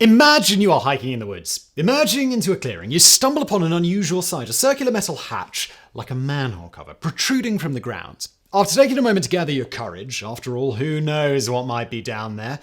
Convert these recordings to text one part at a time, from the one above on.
Imagine you are hiking in the woods. Emerging into a clearing, you stumble upon an unusual sight, a circular metal hatch, like a manhole cover, protruding from the ground. After taking a moment to gather your courage, after all, who knows what might be down there?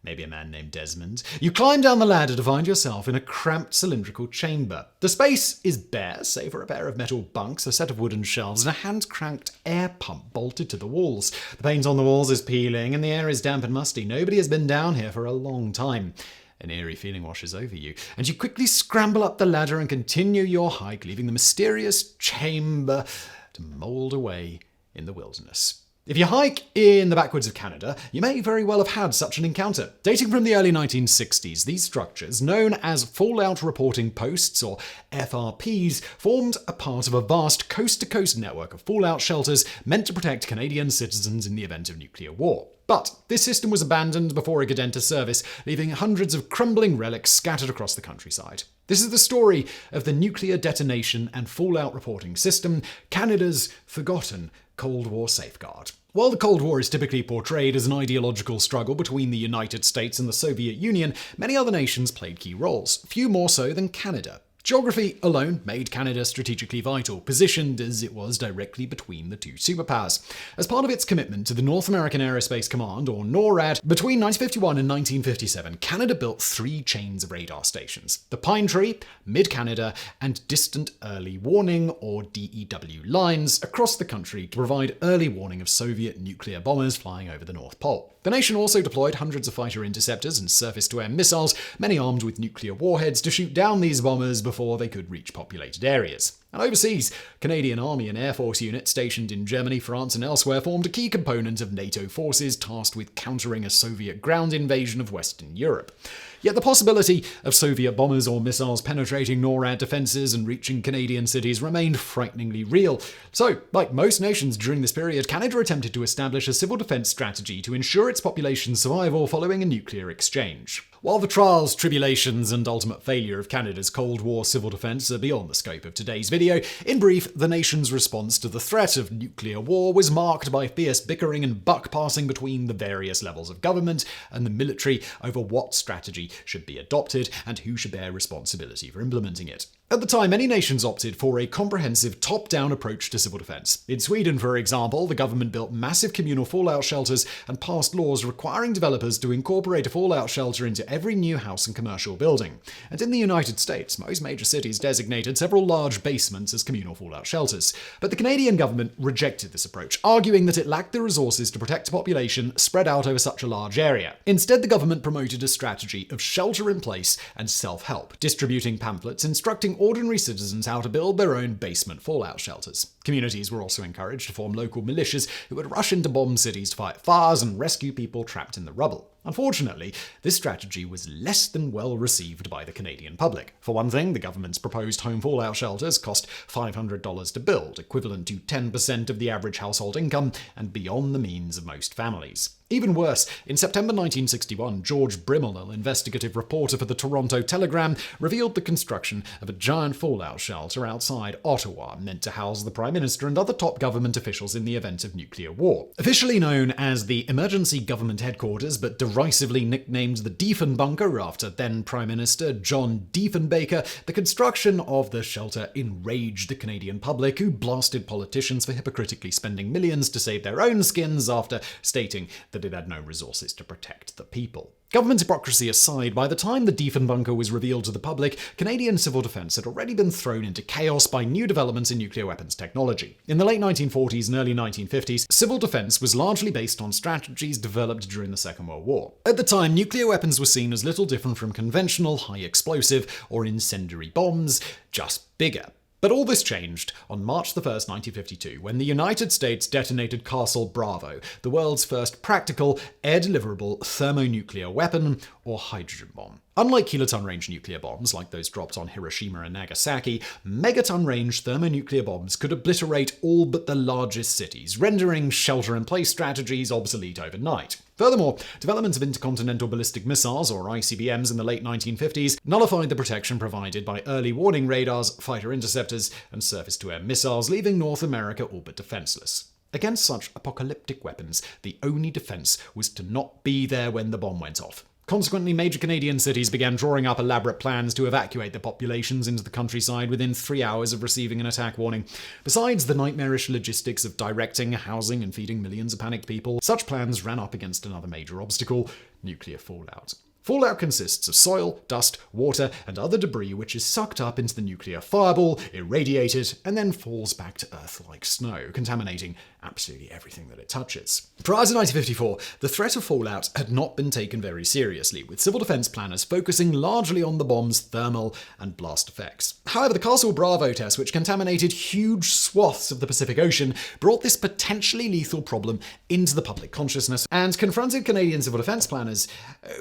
Maybe a man named Desmond. You climb down the ladder to find yourself in a cramped cylindrical chamber. The space is bare, save for a pair of metal bunks, a set of wooden shelves, and a hand-cranked air pump bolted to the walls. The paint on the walls is peeling, and the air is damp and musty. Nobody has been down here for a long time. An eerie feeling washes over you, and you quickly scramble up the ladder and continue your hike, leaving the mysterious chamber to mould away in the wilderness. If you hike in the backwoods of Canada, you may very well have had such an encounter. Dating from the early 1960s, these structures, known as Fallout Reporting Posts, or FRPs, formed a part of a vast coast-to-coast network of fallout shelters meant to protect Canadian citizens in the event of nuclear war. But this system was abandoned before it could enter service, leaving hundreds of crumbling relics scattered across the countryside. This is the story of the Nuclear Detonation and Fallout Reporting System, Canada's forgotten Cold War safeguard. While the Cold War is typically portrayed as an ideological struggle between the United States and the Soviet Union, many other nations played key roles, few more so than Canada. Geography alone made Canada strategically vital, positioned as it was directly between the two superpowers. As part of its commitment to the North American Aerospace Command, or NORAD, between 1951 and 1957, Canada built 3 chains of radar stations: the Pine Tree, Mid-Canada, and Distant Early Warning, or DEW, lines across the country to provide early warning of Soviet nuclear bombers flying over the North Pole. The nation also deployed hundreds of fighter interceptors and surface-to-air missiles, many armed with nuclear warheads, to shoot down these bombers before they could reach populated areas. And overseas, Canadian Army and Air Force units stationed in Germany, France, and elsewhere formed a key component of NATO forces tasked with countering a Soviet ground invasion of Western Europe. Yet the possibility of Soviet bombers or missiles penetrating NORAD defenses and reaching Canadian cities remained frighteningly real. So, like most nations during this period, Canada attempted to establish a civil defense strategy to ensure its population's survival following a nuclear exchange. While the trials, tribulations, and ultimate failure of Canada's Cold War civil defense are beyond the scope of today's video, in brief, the nation's response to the threat of nuclear war was marked by fierce bickering and buck-passing between the various levels of government and the military over what strategy should be adopted and who should bear responsibility for implementing it. At the time, many nations opted for a comprehensive top-down approach to civil defense. In Sweden, for example, the government built massive communal fallout shelters and passed laws requiring developers to incorporate a fallout shelter into every new house and commercial building. And in the United States, most major cities designated several large basements as communal fallout shelters. But the Canadian government rejected this approach, arguing that it lacked the resources to protect a population spread out over such a large area. Instead, the government promoted a strategy of shelter in place and self-help, distributing pamphlets instructing ordinary citizens how to build their own basement fallout shelters. Communities were also encouraged to form local militias who would rush into bombed cities to fight fires and rescue people trapped in the rubble. Unfortunately, this strategy was less than well received by the Canadian public. For one thing, the government's proposed home fallout shelters cost $500 to build, equivalent to 10% of the average household income and beyond the means of most families. Even worse, in September 1961, George Brimmel, an investigative reporter for the Toronto Telegram, revealed the construction of a giant fallout shelter outside Ottawa, meant to house the Prime Minister and other top government officials in the event of nuclear war. Officially known as the Emergency Government Headquarters, but derisively nicknamed the Daven Bunker after then Prime Minister John Diefenbaker, the construction of the shelter enraged the Canadian public, who blasted politicians for hypocritically spending millions to save their own skins after stating that it had no resources to protect the people. Government hypocrisy aside, by the time the Daven Bunker was revealed to the public, Canadian civil defense had already been thrown into chaos by new developments in nuclear weapons technology. In the late 1940s and early 1950s, civil defense was largely based on strategies developed during the Second World War. At the time, nuclear weapons were seen as little different from conventional high-explosive or incendiary bombs, just bigger. But all this changed on March 1st, 1952, when the United States detonated Castle Bravo, the world's first practical, air-deliverable thermonuclear weapon, or hydrogen bomb. Unlike kiloton-range nuclear bombs, like those dropped on Hiroshima and Nagasaki, megaton-range thermonuclear bombs could obliterate all but the largest cities, rendering shelter-in-place strategies obsolete overnight. Furthermore, development of intercontinental ballistic missiles, or ICBMs, in the late 1950s nullified the protection provided by early warning radars, fighter interceptors, and surface-to-air missiles, leaving North America all but defenseless. Against such apocalyptic weapons, the only defense was to not be there when the bomb went off. Consequently, major Canadian cities began drawing up elaborate plans to evacuate their populations into the countryside within 3 hours of receiving an attack warning. Besides the nightmarish logistics of directing, housing, and feeding millions of panicked people, such plans ran up against another major obstacle: nuclear fallout. Fallout consists of soil, dust, water, and other debris which is sucked up into the nuclear fireball, irradiated, and then falls back to Earth like snow, contaminating absolutely everything that it touches. Prior to 1954, the threat of fallout had not been taken very seriously, with civil defense planners focusing largely on the bomb's thermal and blast effects. However, the Castle Bravo test, which contaminated huge swaths of the Pacific Ocean, brought this potentially lethal problem into the public consciousness and confronted Canadian civil defense planners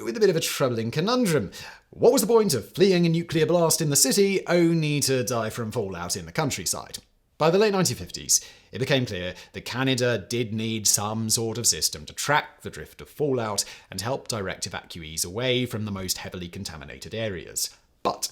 with a bit of a troubling conundrum. What was the point of fleeing a nuclear blast in the city only to die from fallout in the countryside? By the late 1950s, it became clear that Canada did need some sort of system to track the drift of fallout and help direct evacuees away from the most heavily contaminated areas. But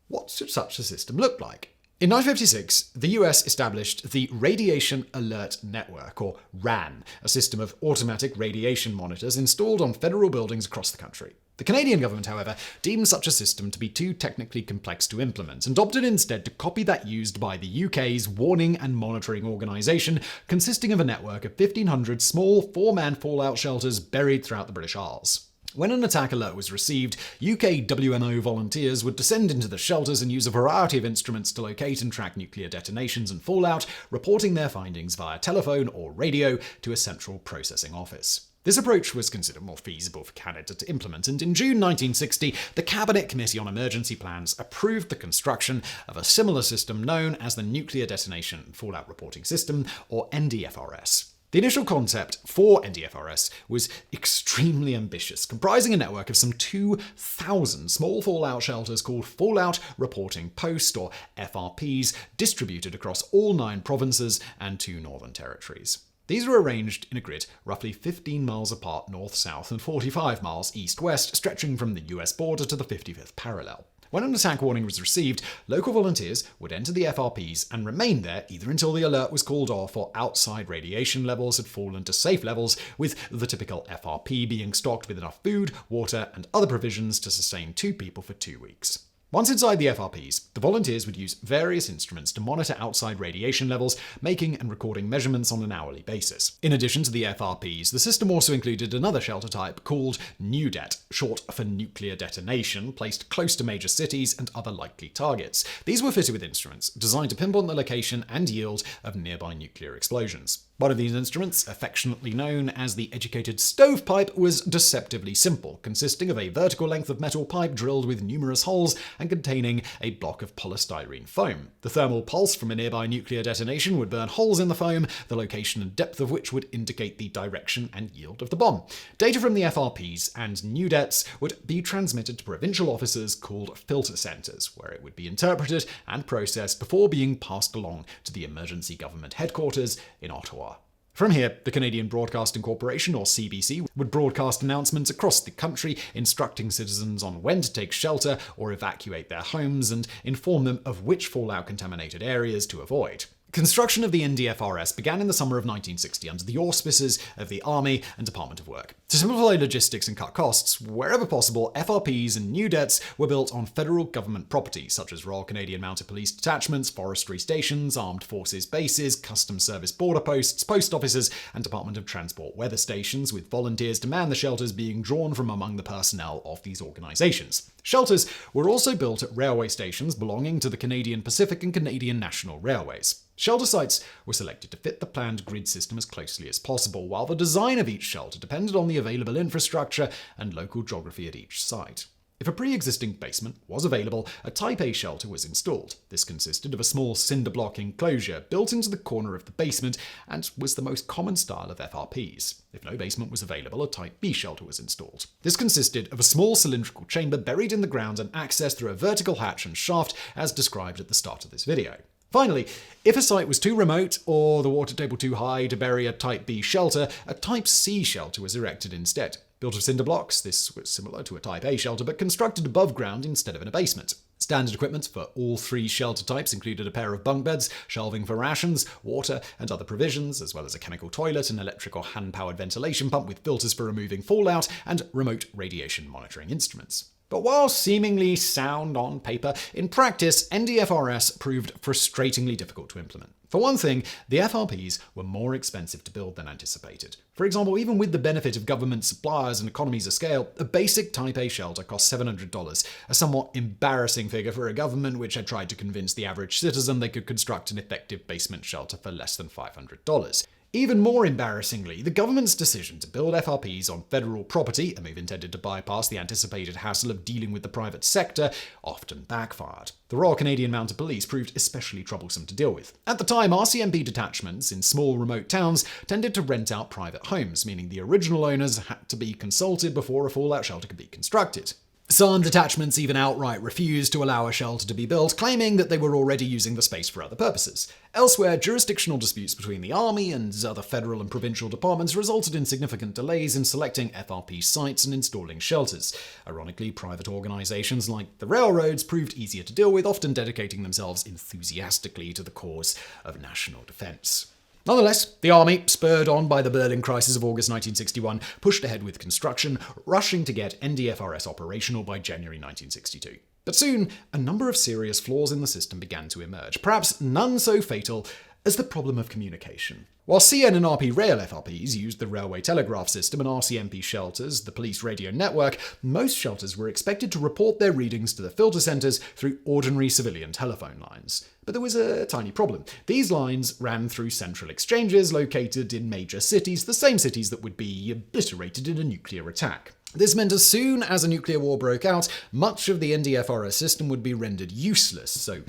what should such a system look like? In 1956, the US established the Radiation Alert Network, or RAN, a system of automatic radiation monitors installed on federal buildings across the country. The Canadian government, however, deemed such a system to be too technically complex to implement and opted instead to copy that used by the UK's Warning and Monitoring Organisation, consisting of a network of 1,500 small four-man fallout shelters buried throughout the British Isles. When an attack alert was received, UK WMO volunteers would descend into the shelters and use a variety of instruments to locate and track nuclear detonations and fallout, reporting their findings via telephone or radio to a central processing office. This approach was considered more feasible for Canada to implement, and in June 1960, the Cabinet Committee on Emergency Plans approved the construction of a similar system known as the Nuclear Detonation and Fallout Reporting System, or NDFRS. The initial concept for NDFRS was extremely ambitious, comprising a network of some 2,000 small fallout shelters called Fallout Reporting Post, or FRPs, distributed across all 9 provinces and 2 northern territories. These were arranged in a grid roughly 15 miles apart north-south and 45 miles east-west, stretching from the US border to the 55th parallel. When an attack warning was received, local volunteers would enter the FRPs and remain there either until the alert was called off or outside radiation levels had fallen to safe levels, with the typical FRP being stocked with enough food, water, and other provisions to sustain 2 people for 2 weeks. Once inside the FRPs, the volunteers would use various instruments to monitor outside radiation levels, making and recording measurements on an hourly basis. In addition to the FRPs, the system also included another shelter type called NUDET, short for nuclear detonation, placed close to major cities and other likely targets. These were fitted with instruments designed to pinpoint the location and yield of nearby nuclear explosions. One of these instruments, affectionately known as the educated stovepipe, was deceptively simple, consisting of a vertical length of metal pipe drilled with numerous holes and containing a block of polystyrene foam. The thermal pulse from a nearby nuclear detonation would burn holes in the foam, the location and depth of which would indicate the direction and yield of the bomb. Data from the FRPs and NUDETs would be transmitted to provincial offices called filter centres, where it would be interpreted and processed before being passed along to the emergency government headquarters in Ottawa. From here, the Canadian Broadcasting Corporation, or CBC, would broadcast announcements across the country instructing citizens on when to take shelter or evacuate their homes and inform them of which fallout-contaminated areas to avoid. Construction of the NDFRS began in the summer of 1960 under the auspices of the Army and Department of Work. To simplify logistics and cut costs, wherever possible, FRPs and NUDETs were built on federal government property, such as Royal Canadian Mounted Police detachments, forestry stations, armed forces bases, customs service border posts, post offices, and Department of Transport weather stations, with volunteers to man the shelters being drawn from among the personnel of these organizations. Shelters were also built at railway stations belonging to the Canadian Pacific and Canadian National Railways. Shelter sites were selected to fit the planned grid system as closely as possible, while the design of each shelter depended on the available infrastructure and local geography at each site. If a pre-existing basement was available, a Type A shelter was installed. This consisted of a small cinder block enclosure built into the corner of the basement and was the most common style of FRPs. If no basement was available, a Type B shelter was installed. This consisted of a small cylindrical chamber buried in the ground and accessed through a vertical hatch and shaft as described at the start of this video. Finally, if a site was too remote or the water table too high to bury a Type B shelter, a Type C shelter was erected instead. Built of cinder blocks, this was similar to a Type A shelter but constructed above ground instead of in a basement. Standard equipment for all 3 shelter types included a pair of bunk beds, shelving for rations, water and other provisions, as well as a chemical toilet, an electric or hand-powered ventilation pump with filters for removing fallout, and remote radiation monitoring instruments. But while seemingly sound on paper, in practice, NDFRS proved frustratingly difficult to implement. For one thing, the FRPs were more expensive to build than anticipated. For example, even with the benefit of government suppliers and economies of scale, a basic Type A shelter cost $700, a somewhat embarrassing figure for a government which had tried to convince the average citizen they could construct an effective basement shelter for less than $500. Even more embarrassingly, the government's decision to build FRPs on federal property, a move intended to bypass the anticipated hassle of dealing with the private sector, often backfired. The Royal Canadian Mounted Police proved especially troublesome to deal with. At the time, RCMP detachments in small remote towns tended to rent out private homes, meaning the original owners had to be consulted before a fallout shelter could be constructed. Some detachments even outright refused to allow a shelter to be built, claiming that they were already using the space for other purposes. Elsewhere, jurisdictional disputes between the Army and other federal and provincial departments resulted in significant delays in selecting FRP sites and installing shelters. Ironically, private organizations like the railroads proved easier to deal with, often dedicating themselves enthusiastically to the cause of national defense. Nonetheless, the Army, spurred on by the Berlin crisis of August 1961, pushed ahead with construction, rushing to get NDFRS operational by January 1962. But soon, a number of serious flaws in the system began to emerge, perhaps none so fatal as the problem of communication. While CN and RP Rail FRPs used the railway telegraph system and RCMP shelters, the police radio network, most shelters were expected to report their readings to the filter centers through ordinary civilian telephone lines. But there was a tiny problem. These lines ran through central exchanges located in major cities, the same cities that would be obliterated in a nuclear attack. This meant as soon as a nuclear war broke out, much of the NDFRS system would be rendered useless, so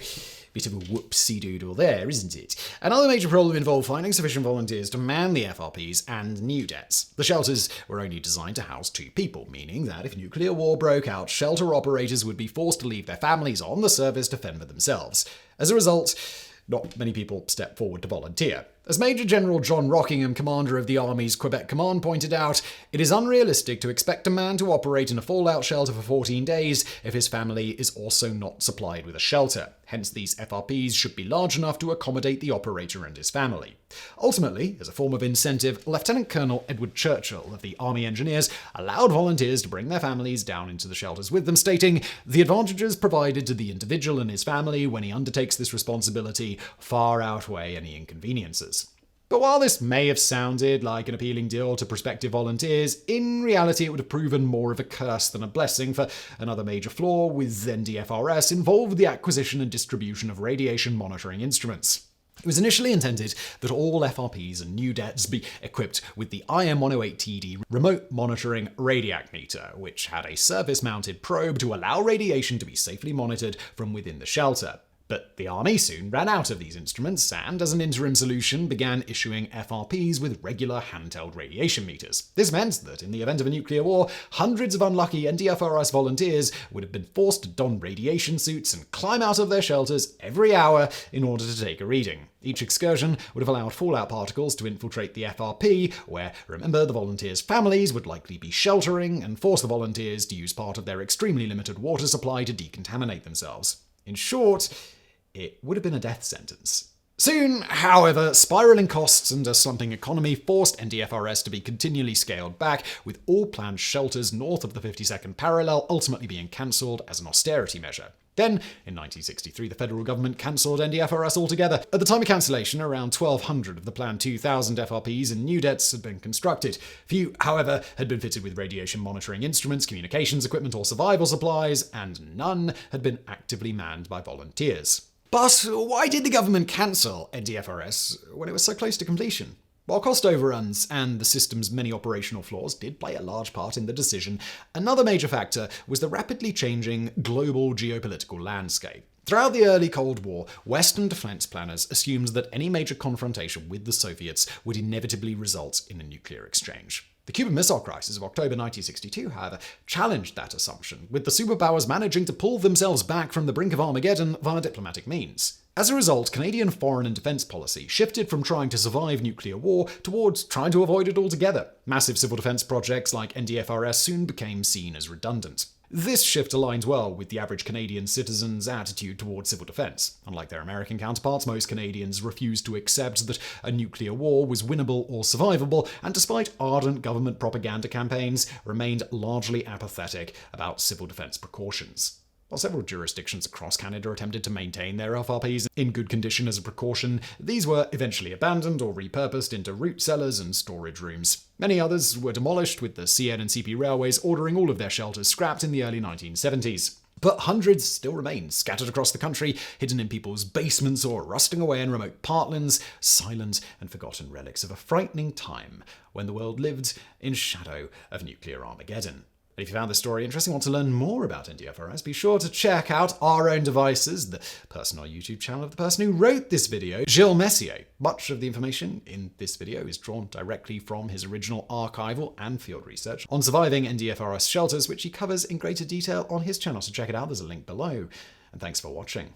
bit of a whoopsie-doodle there, isn't it? Another major problem involved finding sufficient volunteers to man the FRPs and NUDETs. The shelters were only designed to house 2 people, meaning that if nuclear war broke out, shelter operators would be forced to leave their families on the surface to fend for themselves. As a result, not many people stepped forward to volunteer. As Major General John Rockingham, commander of the Army's Quebec Command, pointed out, it is unrealistic to expect a man to operate in a fallout shelter for 14 days if his family is also not supplied with a shelter. Hence, these FRPs should be large enough to accommodate the operator and his family. Ultimately, as a form of incentive, Lieutenant Colonel Edward Churchill of the Army Engineers allowed volunteers to bring their families down into the shelters with them, stating, "The advantages provided to the individual and his family when he undertakes this responsibility far outweigh any inconveniences." But while this may have sounded like an appealing deal to prospective volunteers, in reality it would have proven more of a curse than a blessing, for another major flaw with NDFRS involved the acquisition and distribution of radiation monitoring instruments. It was initially intended that all FRPs and NUDETs be equipped with the IM-108TD remote monitoring radiacmeter, which had a surface-mounted probe to allow radiation to be safely monitored from within the shelter. But the Army soon ran out of these instruments and, as an interim solution, began issuing FRPs with regular handheld radiation meters. This meant that in the event of a nuclear war, hundreds of unlucky NDFRS volunteers would have been forced to don radiation suits and climb out of their shelters every hour in order to take a reading. Each excursion would have allowed fallout particles to infiltrate the FRP, where, remember, the volunteers' families would likely be sheltering, and force the volunteers to use part of their extremely limited water supply to decontaminate themselves. In short, it would have been a death sentence. Soon, however, spiraling costs and a slumping economy forced NDFRS to be continually scaled back, with all planned shelters north of the 52nd parallel ultimately being cancelled as an austerity measure. Then, in 1963, the federal government cancelled NDFRS altogether. At the time of cancellation, around 1,200 of the planned 2,000 FRPs and NUDETs had been constructed. Few, however, had been fitted with radiation monitoring instruments, communications equipment, or survival supplies, and none had been actively manned by volunteers. But why did the government cancel NDFRS when it was so close to completion? While cost overruns and the system's many operational flaws did play a large part in the decision, another major factor was the rapidly changing global geopolitical landscape. Throughout the early Cold War, Western defense planners assumed that any major confrontation with the Soviets would inevitably result in a nuclear exchange. The Cuban Missile Crisis of October 1962, however, challenged that assumption, with the superpowers managing to pull themselves back from the brink of Armageddon via diplomatic means. As a result, Canadian foreign and defense policy shifted from trying to survive nuclear war towards trying to avoid it altogether. Massive civil defense projects like NDFRS soon became seen as redundant. This shift aligns well with the average Canadian citizen's attitude towards civil defense. Unlike their American counterparts, most Canadians refused to accept that a nuclear war was winnable or survivable, and despite ardent government propaganda campaigns, remained largely apathetic about civil defense precautions. While several jurisdictions across Canada attempted to maintain their FRPs in good condition as a precaution, these were eventually abandoned or repurposed into root cellars and storage rooms. Many others were demolished, with the CN and CP railways ordering all of their shelters scrapped in the early 1970s. But hundreds still remain scattered across the country, hidden in people's basements or rusting away in remote parklands, silent and forgotten relics of a frightening time when the world lived in shadow of nuclear Armageddon. And if you found this story interesting and want to learn more about NDFRS, be sure to check out Our Own Devices, the personal YouTube channel of the person who wrote this video, Gilles Messier. Much of the information in this video is drawn directly from his original archival and field research on surviving NDFRS shelters, which he covers in greater detail on his channel, so check it out, there's a link below. And thanks for watching.